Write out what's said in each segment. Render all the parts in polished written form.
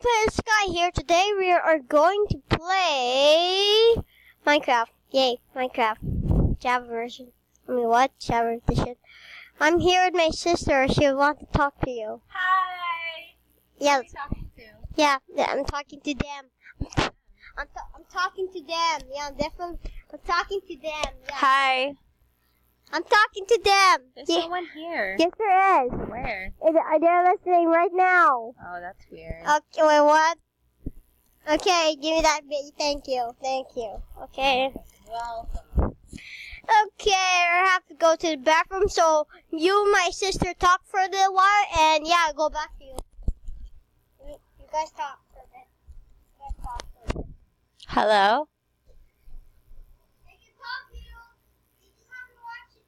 Player Sky here. Today we are going to play Minecraft. Yay, Minecraft. Java version. I mean what? Java edition. I'm here with my sister. She wants to talk to you. Hi. Yeah. Who are you talking to? Yeah, I'm talking to them. I'm talking to them. Yeah, I'm talking to them. Yeah. Hi. I'm talking to them. There's Yeah. someone here. Yes, there is. Where? They're listening right now. Oh, that's weird. Okay, wait, what? Okay, give me that bit. Thank you. Okay. Welcome. Okay, I have to go to the bathroom, so you and my sister talk for a little while, and yeah, I'll go back to you. You guys talk for a bit. Hello? I can talk to you. You just haven't watched it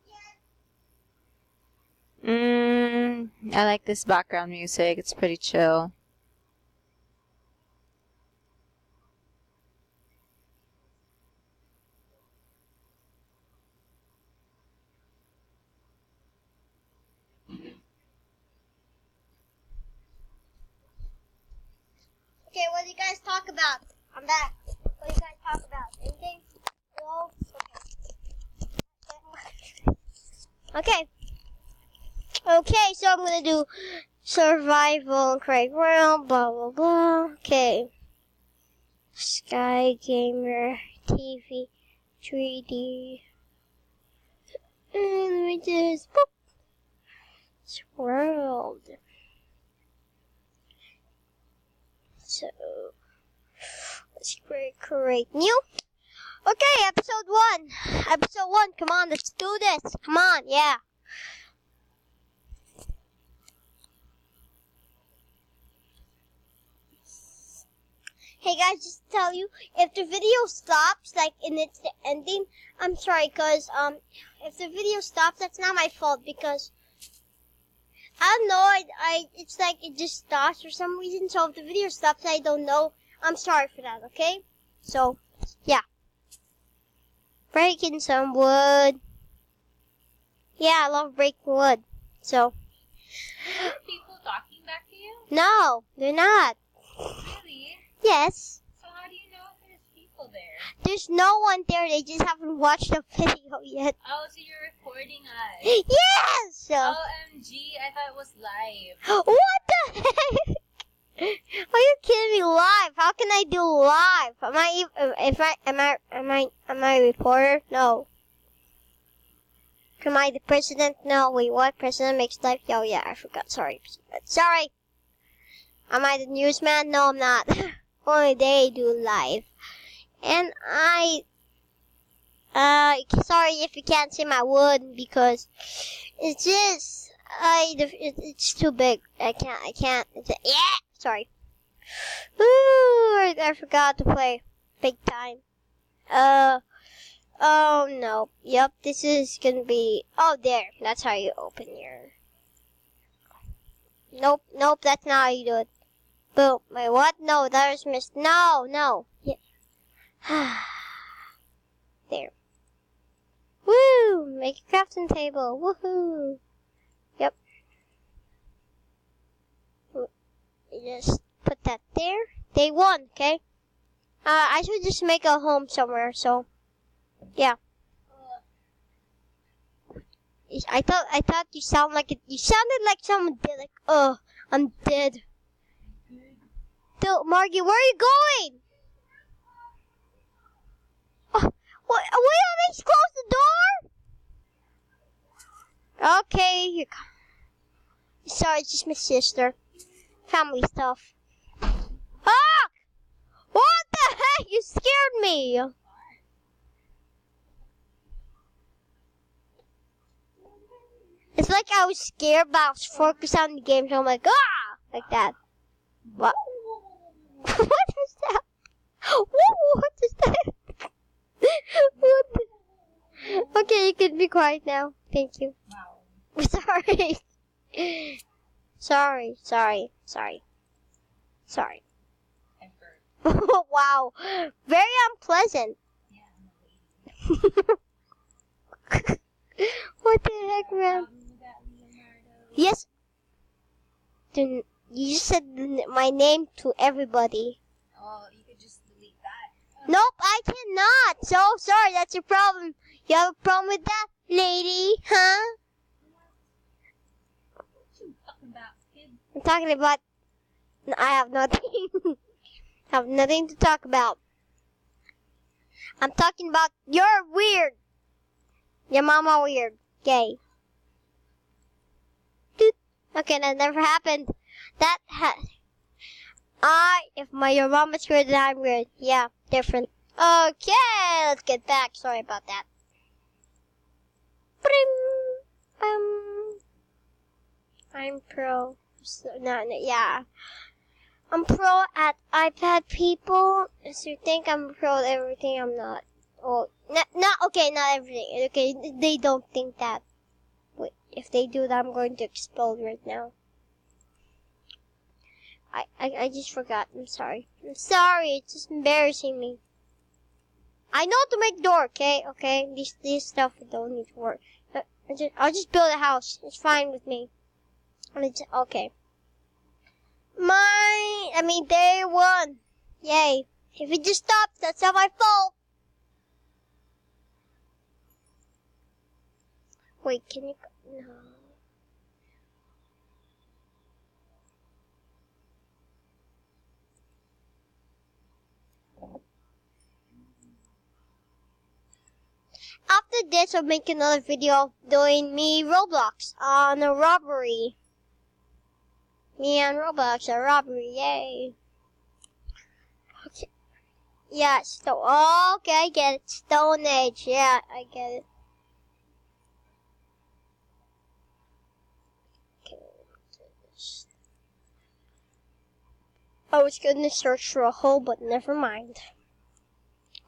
yet. I like this background music. It's pretty chill. Okay, what do you guys talk about? I'm back. What do you guys talk about? Anything? No? Okay. Okay, so I'm gonna do survival, create world, blah blah blah. Okay. Sky Gamer TV 3D. And let me just boop. It's world. So let's create new. Okay, episode 1. Episode 1, come on, let's do this. Come on, yeah. Hey guys, just to tell you, if the video stops, like, and it's the ending, I'm sorry, cause, if the video stops, that's not my fault, because, I don't know, it's like, it just stops for some reason, so if the video stops, I don't know, I'm sorry for that, okay? So, yeah. Breaking some wood. Yeah, I love breaking wood, so. Are people talking back to you? No, they're not. Really? Yes. So how do you know if there's people there? There's no one there. They just haven't watched the video yet. Oh, so you're recording us. Yes! OMG, I thought it was live. What the heck? Are you kidding me? Live? How can I do live? Am I a reporter? No. Am I the president? No. Wait, what? President makes live? Oh yeah, I forgot. Sorry. Am I the newsman? No, I'm not. Only they do live. And sorry if you can't see my wood because it's just, it's too big. I can't. Yeah! Sorry. Ooh, I forgot to play. Big time. Oh no. Yep, this is gonna be, oh there. That's how you open your, nope, that's not how you do it. Boom. Wait, what? No, that was missed. No. Yeah. There. Woo! Make a crafting table. Woohoo! Yep. Just put that there. Day 1, okay? I should just make a home somewhere, so. Yeah. I thought you sounded like someone dead, like, I'm dead. Margie, where are you going? Oh, what? Wait, let's close the door. Okay, here come. Sorry, it's just my sister. Family stuff. Ah! What the heck? You scared me. It's like I was scared, but I was focused on the game, so I'm like, ah! Like that. What? What is that? What is that? What the? Okay, you can be quiet now. Thank you. Wow. Sorry. Wow. Very unpleasant. Yeah, What the heck, man? Yes. You just said my name to everybody. Oh, you could just delete that. Nope, I cannot. So sorry, that's your problem. You have a problem with that, lady? Huh? What you talking about, kid? I'm talking about... I have nothing. I have nothing to talk about. I'm talking about you're weird. Your mama weird. Gay. Doot. Okay, that never happened. If your mama's weird, then I'm weird. Yeah, different. Okay, let's get back. Sorry about that. I'm pro. Yeah. I'm pro at iPad, people. So you think I'm pro at everything, I'm not. Oh, not everything. Okay, they don't think that. Wait, if they do that, I'm going to explode right now. I just forgot. I'm sorry. It's just embarrassing me. I know how to make door, okay? Okay, these stuff don't need to work. I'll just build a house. It's fine with me. Okay. Day one. Yay. If it just stops, that's not my fault. Wait, can you... No. After this, I'll make another video of doing me Roblox on a robbery. Me on Roblox, a robbery, yay. Okay. Yeah, okay, I get it. Stone Age, yeah, I get it. I was gonna search for a hole, but never mind.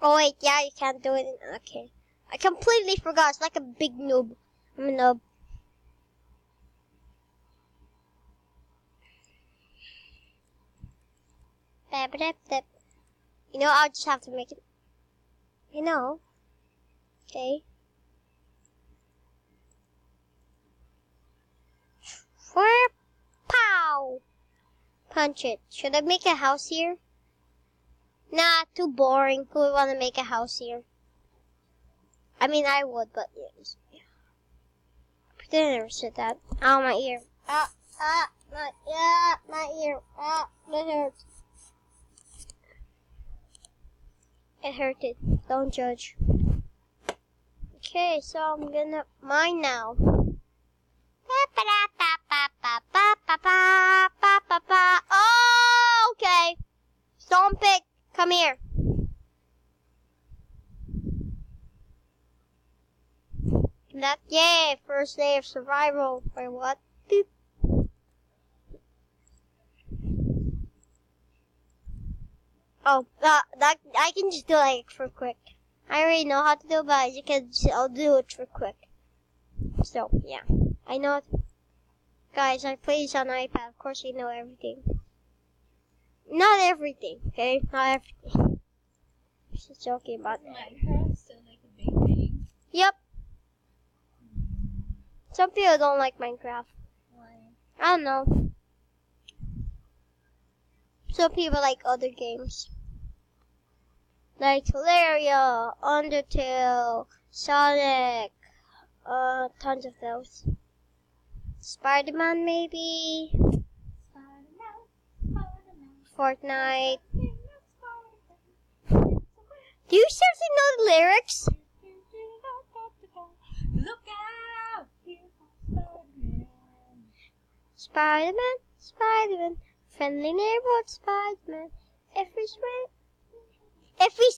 Oh wait, yeah, you can't do it. Okay. I completely forgot. It's like a big noob. I'm a noob. You know, I'll just have to make it. You know. Okay. Pow! Punch it. Should I make a house here? Nah, too boring. Who would want to make a house here? I would, but yes. Pretend I never said that. Ow, my ear. My ear. That hurts. It hurted. Don't judge. Okay, so I'm gonna mine now. Oh, okay. Stone pick, come here. Yay, first day of survival. Or what? Boop. Oh, that I can just do like for quick. I already know how to do it, but I'll do it for quick. So yeah, I know it. Guys, I play this on iPad. Of course, I know everything. Not everything, okay? Not everything. Just joking about that. Minecraft still like a big thing. Yep. Some people don't like Minecraft. Why? I don't know. Some people like other games. Like Terraria, Undertale, Sonic, tons of those. Spider-Man maybe. Fortnite. Do you seriously know the lyrics? Look out! Spider-Man, Spider-Man, friendly neighborhood Spider-Man. If we